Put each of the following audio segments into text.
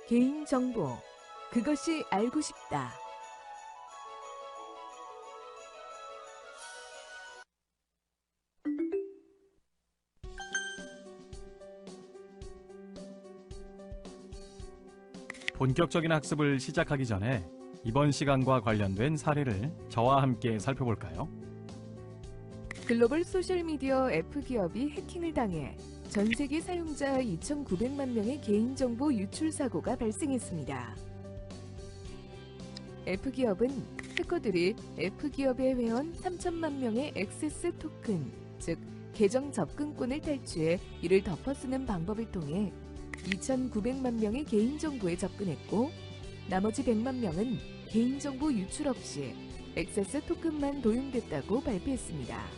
개인정보, 그것이 알고 싶다. 본격적인 학습을 시작하기 전에 이번 시간과 관련된 사례를 저와 함께 살펴볼까요? 글로벌 소셜미디어 F기업이 해킹을 당해 전 세계 사용자 2,900만 명의 개인정보 유출 사고가 발생했습니다. F기업은 해커들이 F기업의 회원 3천만 명의 액세스 토큰, 즉 계정 접근권을 탈취해 이를 덮어쓰는 방법을 통해 2,900만 명의 개인정보에 접근했고, 나머지 100만 명은 개인정보 유출 없이 액세스 토큰만 도용됐다고 발표했습니다.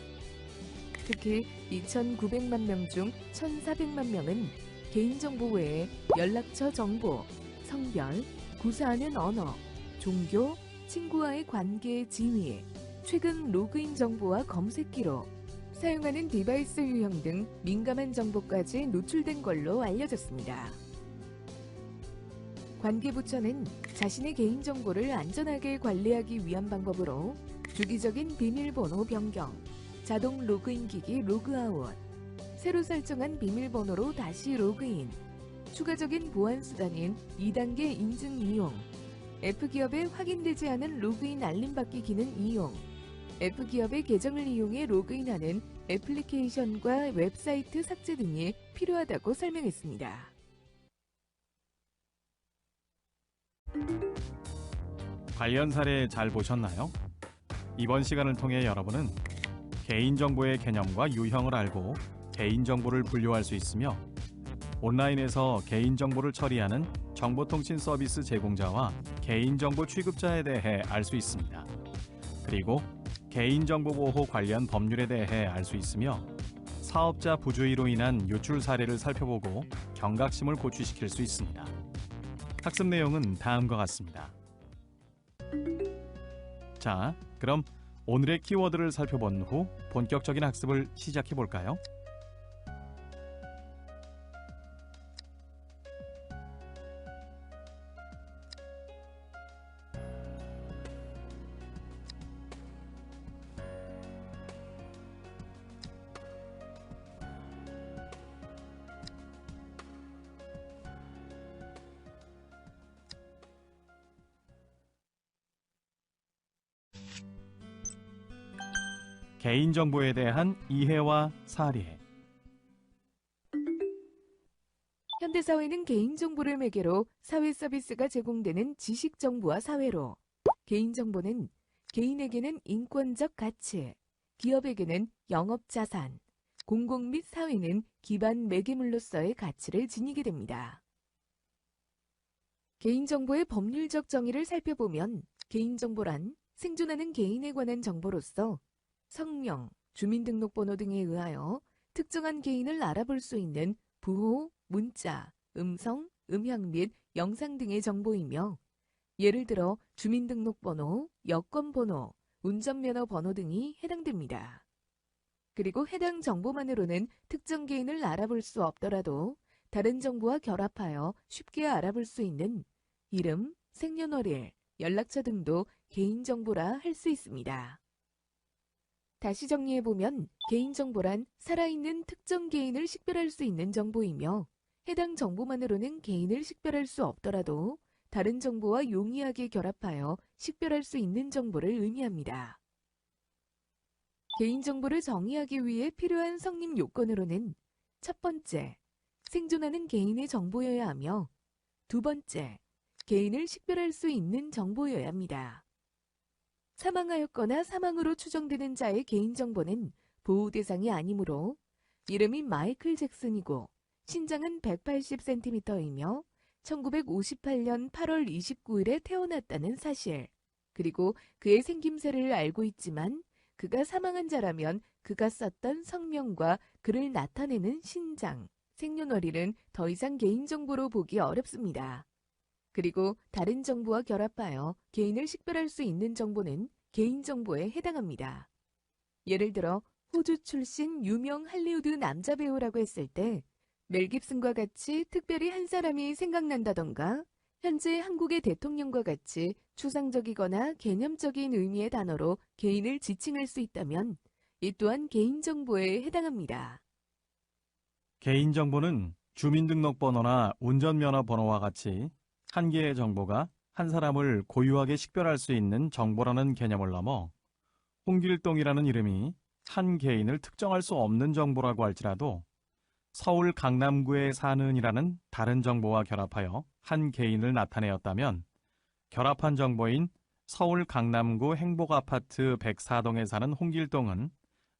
특히 2,900만 명 중 1,400만 명은 개인정보 외에 연락처 정보, 성별, 구사하는 언어, 종교, 친구와의 관계 진위, 최근 로그인 정보와 검색 기록, 사용하는 디바이스 유형 등 민감한 정보까지 노출된 걸로 알려졌습니다. 관계부처는 자신의 개인정보를 안전하게 관리하기 위한 방법으로 주기적인 비밀번호 변경, 자동 로그인 기기 로그아웃, 새로 설정한 비밀번호로 다시 로그인, 추가적인 보안 수단인 2단계 인증 이용, F기업의 확인되지 않은 로그인 알림받기 기능 이용, F기업의 계정을 이용해 로그인하는 애플리케이션과 웹사이트 삭제 등이 필요하다고 설명했습니다. 관련 사례 잘 보셨나요? 이번 시간을 통해 여러분은 개인정보의 개념과 유형을 알고 개인정보를 분류할 수 있으며, 온라인에서 개인정보를 처리하는 정보통신 서비스 제공자와 개인정보 취급자에 대해 알 수 있습니다. 그리고 개인정보보호 관련 법률에 대해 알 수 있으며, 사업자 부주의로 인한 유출 사례를 살펴보고 경각심을 고취시킬 수 있습니다. 학습 내용은 다음과 같습니다. 자, 그럼 오늘의 키워드를 살펴본 후 본격적인 학습을 시작해 볼까요? 개인정보에 대한 이해와 사례. 현대사회는 개인정보를 매개로 사회 서비스가 제공되는 지식정보와 사회로, 개인정보는 개인에게는 인권적 가치, 기업에게는 영업자산, 공공 및 사회는 기반 매개물로서의 가치를 지니게 됩니다. 개인정보의 법률적 정의를 살펴보면, 개인정보란 생존하는 개인에 관한 정보로서 성명, 주민등록번호 등에 의하여 특정한 개인을 알아볼 수 있는 부호, 문자, 음성, 음향 및 영상 등의 정보이며, 예를 들어 주민등록번호, 여권번호, 운전면허 번호 등이 해당됩니다. 그리고 해당 정보만으로는 특정 개인을 알아볼 수 없더라도 다른 정보와 결합하여 쉽게 알아볼 수 있는 이름, 생년월일, 연락처 등도 개인정보라 할 수 있습니다. 다시 정리해보면, 개인정보란 살아있는 특정 개인을 식별할 수 있는 정보이며, 해당 정보만으로는 개인을 식별할 수 없더라도 다른 정보와 용이하게 결합하여 식별할 수 있는 정보를 의미합니다. 개인정보를 정의하기 위해 필요한 성립 요건으로는 첫 번째, 생존하는 개인의 정보여야 하며, 두 번째, 개인을 식별할 수 있는 정보여야 합니다. 사망하였거나 사망으로 추정되는 자의 개인정보는 보호 대상이 아니므로, 이름이 마이클 잭슨이고 신장은 180cm이며 1958년 8월 29일에 태어났다는 사실, 그리고 그의 생김새를 알고 있지만 그가 사망한 자라면 그가 썼던 성명과 그를 나타내는 신장, 생년월일은 더 이상 개인정보로 보기 어렵습니다. 그리고 다른 정보와 결합하여 개인을 식별할 수 있는 정보는 개인정보에 해당합니다. 예를 들어 호주 출신 유명 할리우드 남자 배우라고 했을 때 멜 깁슨과 같이 특별히 한 사람이 생각난다던가, 현재 한국의 대통령과 같이 추상적이거나 개념적인 의미의 단어로 개인을 지칭할 수 있다면 이 또한 개인정보에 해당합니다. 개인정보는 주민등록번호나 운전면허번호와 같이 한 개의 정보가 한 사람을 고유하게 식별할 수 있는 정보라는 개념을 넘어 홍길동이라는 이름이 한 개인을 특정할 수 없는 정보라고 할지라도 서울 강남구에 사는이라는 다른 정보와 결합하여 한 개인을 나타내었다면 결합한 정보인 서울 강남구 행복아파트 104동에 사는 홍길동은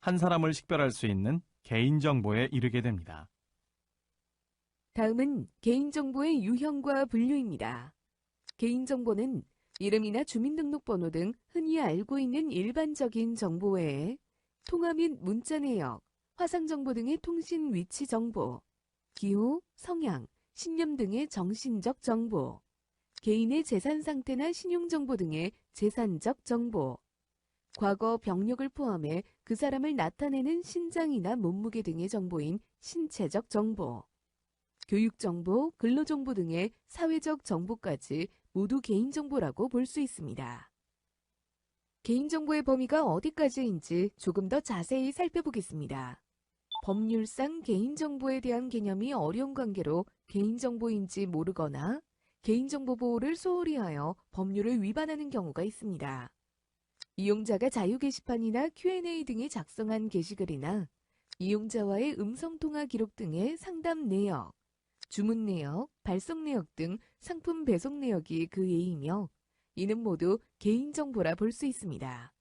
한 사람을 식별할 수 있는 개인정보에 이르게 됩니다. 다음은 개인정보의 유형과 분류입니다. 개인정보는 이름이나 주민등록번호 등 흔히 알고 있는 일반적인 정보 외에 통화 및 문자 내역, 화상정보 등의 통신 위치 정보, 기호, 성향, 신념 등의 정신적 정보, 개인의 재산 상태나 신용정보 등의 재산적 정보, 과거 병력을 포함해 그 사람을 나타내는 신장이나 몸무게 등의 정보인 신체적 정보, 교육정보, 근로정보 등의 사회적 정보까지 모두 개인정보라고 볼 수 있습니다. 개인정보의 범위가 어디까지인지 조금 더 자세히 살펴보겠습니다. 법률상 개인정보에 대한 개념이 어려운 관계로 개인정보인지 모르거나 개인정보 보호를 소홀히 하여 법률을 위반하는 경우가 있습니다. 이용자가 자유 게시판이나 Q&A 등에 작성한 게시글이나 이용자와의 음성통화 기록 등의 상담 내역, 주문 내역, 발송 내역 등 상품 배송 내역이 그 예이며 이는 모두 개인정보라 볼 수 있습니다.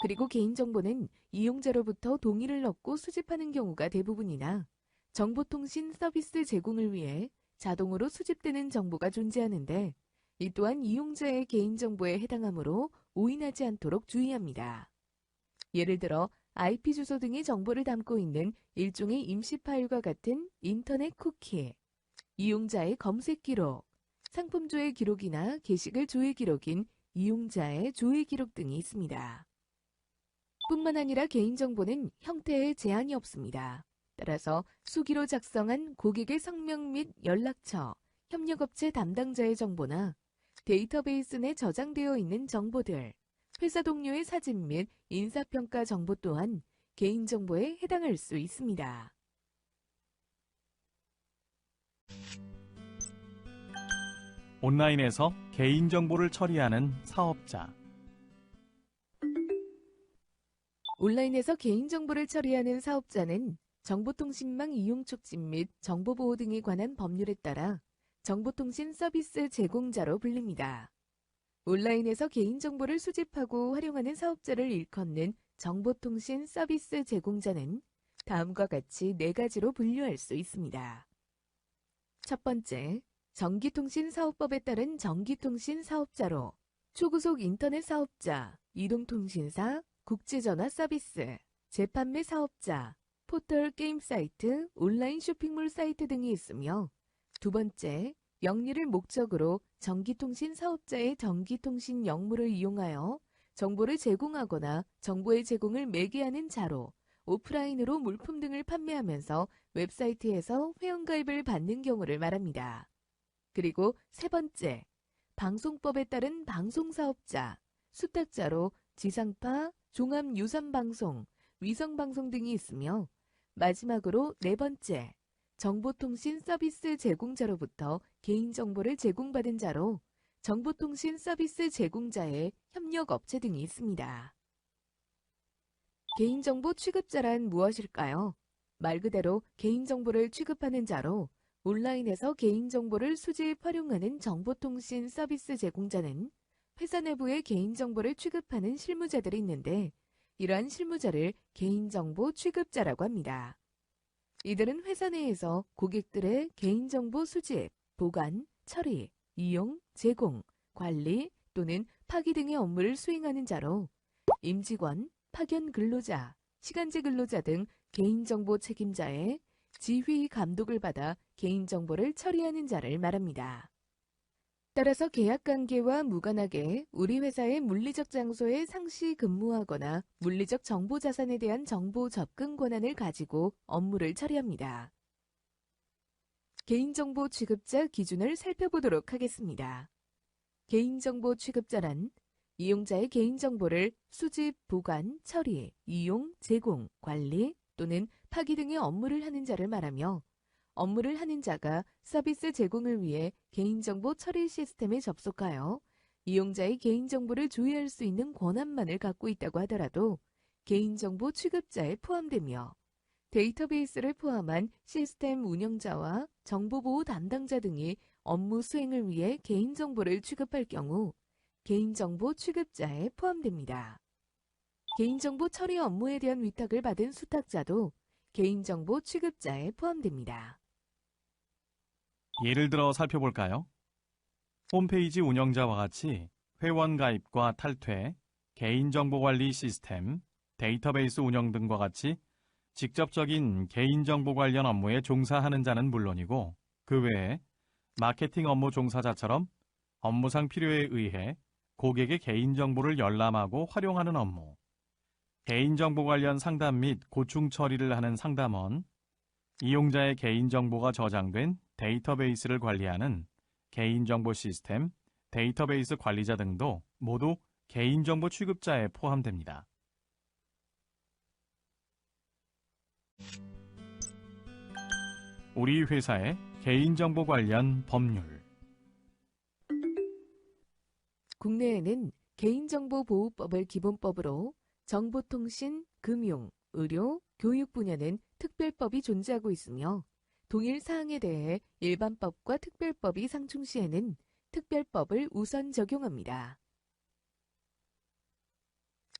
그리고 개인정보는 이용자로부터 동의를 얻고 수집하는 경우가 대부분이나 정보통신 서비스 제공을 위해 자동으로 수집되는 정보가 존재하는데 이 또한 이용자의 개인정보에 해당하므로 오인하지 않도록 주의합니다. 예를 들어 IP 주소 등의 정보를 담고 있는 일종의 임시 파일과 같은 인터넷 쿠키, 이용자의 검색 기록, 상품 조회 기록이나 게시글 조회 기록인 이용자의 조회 기록 등이 있습니다. 뿐만 아니라 개인정보는 형태에 제한이 없습니다. 따라서 수기로 작성한 고객의 성명 및 연락처, 협력업체 담당자의 정보나 데이터베이스 내 저장되어 있는 정보들, 회사 동료의 사진 및 인사평가 정보 또한 개인정보에 해당할 수 있습니다. 온라인에서 개인정보를 처리하는 사업자. 온라인에서 개인정보를 처리하는 사업자는 정보통신망 이용 촉진 및 정보보호 등에 관한 법률에 따라 정보통신 서비스 제공자로 불립니다. 온라인에서 개인정보를 수집하고 활용하는 사업자를 일컫는 정보통신 서비스 제공자는 다음과 같이 4가지로 분류할 수 있습니다. 첫 번째, 전기통신사업법에 따른 전기통신사업자로 초고속 인터넷 사업자, 이동통신사, 국제전화 서비스, 재판매 사업자, 포털 게임 사이트, 온라인 쇼핑몰 사이트 등이 있으며 두 번째, 영리를 목적으로 전기통신 사업자의 전기통신 역무를 이용하여 정보를 제공하거나 정보의 제공을 매개하는 자로 오프라인으로 물품 등을 판매하면서 웹사이트에서 회원가입을 받는 경우를 말합니다. 그리고 세 번째, 방송법에 따른 방송사업자, 수탁자로 지상파, 종합유선방송, 위성방송 등이 있으며 마지막으로 네 번째, 정보통신 서비스 제공자로부터 개인정보를 제공받은 자로 정보통신 서비스 제공자의 협력업체 등이 있습니다. 개인정보 취급자란 무엇일까요? 말 그대로 개인정보를 취급하는 자로 온라인에서 개인정보를 수집, 활용하는 정보통신 서비스 제공자는 회사 내부의 개인정보를 취급하는 실무자들이 있는데 이러한 실무자를 개인정보 취급자라고 합니다. 이들은 회사 내에서 고객들의 개인정보 수집, 보관, 처리, 이용, 제공, 관리 또는 파기 등의 업무를 수행하는 자로 임직원, 파견 근로자, 시간제 근로자 등 개인정보 책임자의 지휘 감독을 받아 개인정보를 처리하는 자를 말합니다. 따라서 계약관계와 무관하게 우리 회사의 물리적 장소에 상시 근무하거나 물리적 정보자산에 대한 정보 접근 권한을 가지고 업무를 처리합니다. 개인정보 취급자 기준을 살펴보도록 하겠습니다. 개인정보 취급자란 이용자의 개인정보를 수집, 보관, 처리, 이용, 제공, 관리 또는 파기 등의 업무를 하는 자를 말하며 업무를 하는 자가 서비스 제공을 위해 개인정보 처리 시스템에 접속하여 이용자의 개인정보를 조회할 수 있는 권한만을 갖고 있다고 하더라도 개인정보 취급자에 포함되며 데이터베이스를 포함한 시스템 운영자와 정보보호 담당자 등이 업무 수행을 위해 개인정보를 취급할 경우 개인정보 취급자에 포함됩니다. 개인정보 처리 업무에 대한 위탁을 받은 수탁자도 개인정보 취급자에 포함됩니다. 예를 들어 살펴볼까요? 홈페이지 운영자와 같이 회원 가입과 탈퇴, 개인정보 관리 시스템, 데이터베이스 운영 등과 같이 직접적인 개인정보 관련 업무에 종사하는 자는 물론이고 그 외에 마케팅 업무 종사자처럼 업무상 필요에 의해 고객의 개인정보를 열람하고 활용하는 업무, 개인정보 관련 상담 및 고충 처리를 하는 상담원, 이용자의 개인정보가 저장된 데이터베이스를 관리하는 개인정보 시스템, 데이터베이스 관리자 등도 모두 개인정보 취급자에 포함됩니다. 우리 회사의 개인정보 관련 법률. 국내에는 개인정보보호법을 기본법으로 정보통신, 금융, 의료, 교육 분야는 특별법이 존재하고 있으며 동일 사항에 대해 일반법과 특별법이 상충시에는 특별법을 우선 적용합니다.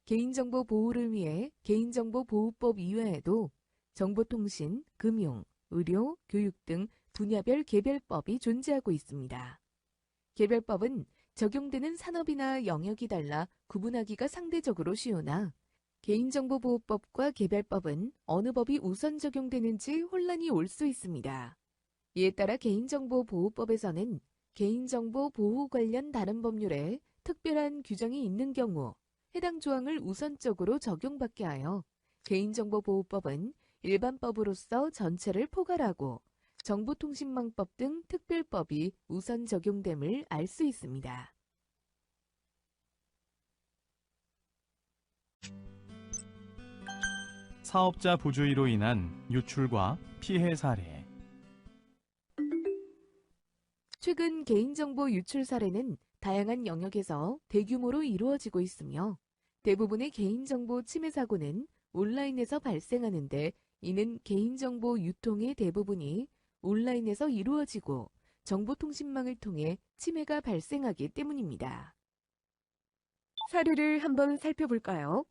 개인정보 보호를 위해 개인정보보호법 이외에도 정보통신, 금융, 의료, 교육 등 분야별 개별법이 존재하고 있습니다. 개별법은 적용되는 산업이나 영역이 달라 구분하기가 상대적으로 쉬우나 개인정보보호법과 개별법은 어느 법이 우선 적용되는지 혼란이 올 수 있습니다. 이에 따라 개인정보보호법에서는 개인정보 보호 관련 다른 법률에 특별한 규정이 있는 경우 해당 조항을 우선적으로 적용받게 하여 개인정보보호법은 일반법으로서 전체를 포괄하고 정보통신망법 등 특별법이 우선 적용됨을 알 수 있습니다. 사업자 부주의로 인한 유출과 피해 사례. 최근 개인정보 유출 사례는 다양한 영역에서 대규모로 이루어지고 있으며 대부분의 개인정보 침해 사고는 온라인에서 발생하는데 이는 개인정보 유통의 대부분이 온라인에서 이루어지고 정보통신망을 통해 침해가 발생하기 때문입니다. 사례를 한번 살펴볼까요?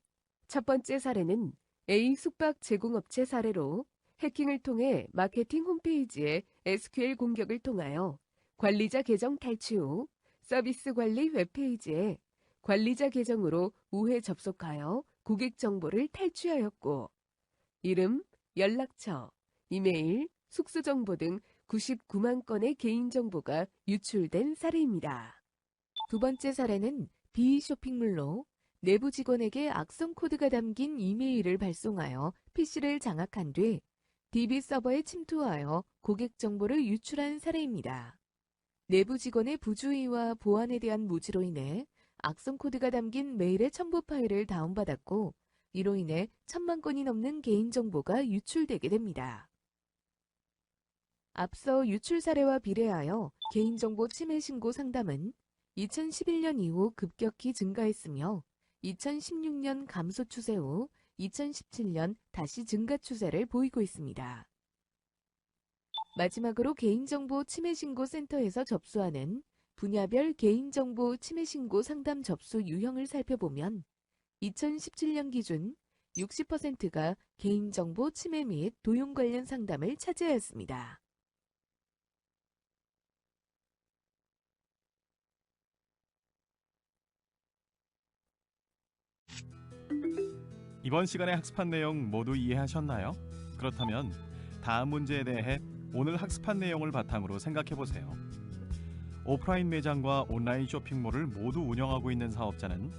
첫 번째 사례는 A 숙박 제공업체 사례로 해킹을 통해 마케팅 홈페이지에 SQL 공격을 통하여 관리자 계정 탈취 후 서비스 관리 웹페이지에 관리자 계정으로 우회 접속하여 고객 정보를 탈취하였고 이름, 연락처, 이메일, 숙소 정보 등 99만 건의 개인정보가 유출된 사례입니다. 두 번째 사례는 B 쇼핑몰로 내부 직원에게 악성 코드가 담긴 이메일을 발송하여 PC를 장악한 뒤 DB 서버에 침투하여 고객 정보를 유출한 사례입니다. 내부 직원의 부주의와 보안에 대한 무지로 인해 악성 코드가 담긴 메일의 첨부 파일을 다운받았고 이로 인해 1000만 건이 넘는 개인정보가 유출되게 됩니다. 앞서 유출 사례와 비례하여 개인정보 침해 신고 상담은 2011년 이후 급격히 증가했으며 2016년 감소 추세 후 2017년 다시 증가 추세를 보이고 있습니다. 마지막으로 개인정보 침해 신고 센터에서 접수하는 분야별 개인정보 침해 신고 상담 접수 유형을 살펴보면 2017년 기준 60%가 개인정보 침해 및 도용 관련 상담을 차지하였습니다. 이번 시간의 학습한 내용 모두 이해하셨나요? 그렇다면 다음 문제에 대해 오늘 학습한 내용을 바탕으로 생각해보세요. 오프라인 매장과 온라인 쇼핑몰을 모두 운영하고 있는 사업자는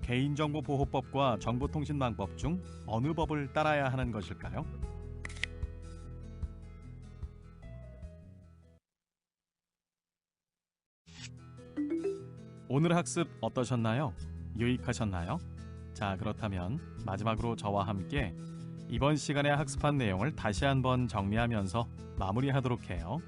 개인정보보호법과 정보통신망법 중 어느 법을 따라야 하는 것일까요? 오늘 학습 어떠셨나요? 유익하셨나요? 자, 그렇다면 마지막으로 저와 함께 이번 시간에 학습한 내용을 다시 한번 정리하면서 마무리하도록 해요.